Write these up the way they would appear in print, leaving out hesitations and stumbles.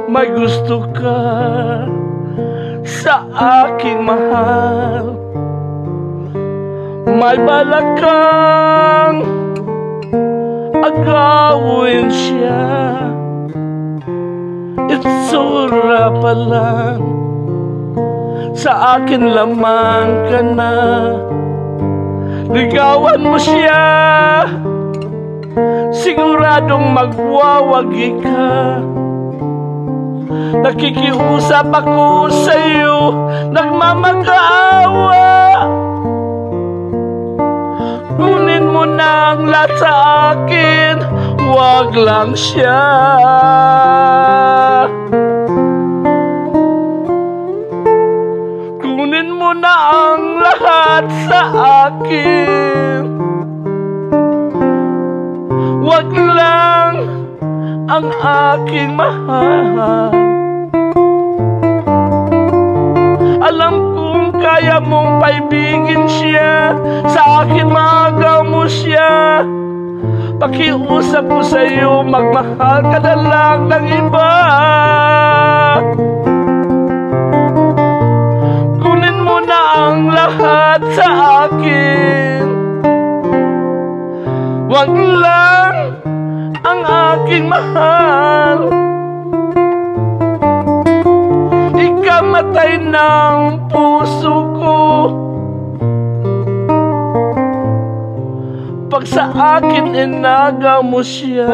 may gusto ka sa aking mahal. May balak kang agawin siya. Itsura pa lang, sa akin lamang ka na. Ligawan mo siya, siguradong magwawagi ka. Nakikiusap ako sa'yo, nagmamakaawa. Kunin mo na ang lahat sa akin, wag lang siya. Kunin mo na ang lahat sa akin, wag lang ang aking mahal. Alam kong kaya mong paibigin siya, sa akin maagaw mo siya. Pakiusap ko sa'yo, magmahal ka na lang ng iba. Kunin mo na ang lahat sa akin, wag lang ang aking mahal. Ikamatay ng puso ko pag sa akin inagaw mo siya.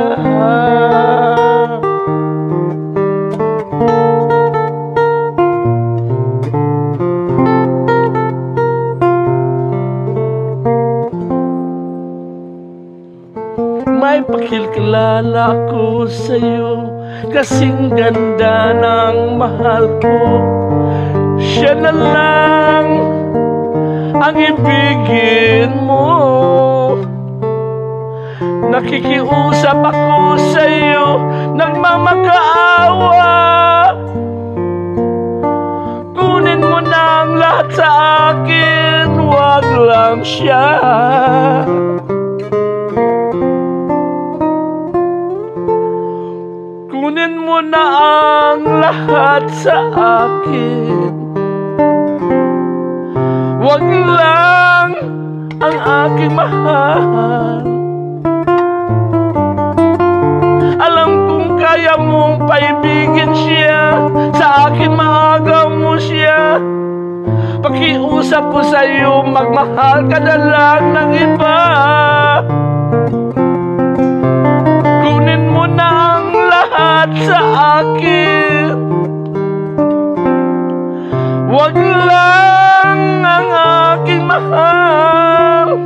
May pakilala ko sa'yo, kasing ganda ng mahal ko. Siya na lang ang ibigin mo. Nakikiusap ako sa'yo, nagmamakaawa. Kunin mo na ang lahat sa akin, wag lang siya. Kunin mo na ang lahat sa akin, wag lang ang aking mahal. Alam kong kaya mong paibigin siya, sa akin maagaw mo siya. Pakiusap ko sa'yo, magmahal ka na lang ng iba. Kunin mo na ang lahat sa akin, wag lang ang aking mahal.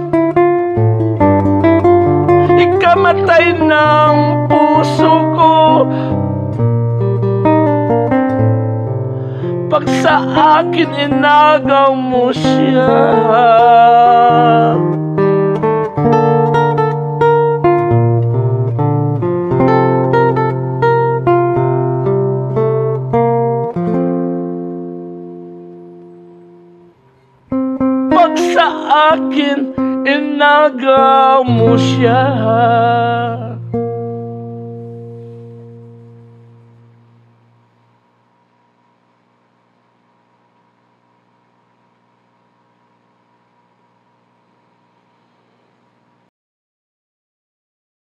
Ikamatay ng puso ko pag sa akin inagaw mo siya. Pag sa akin inagaw mo siya.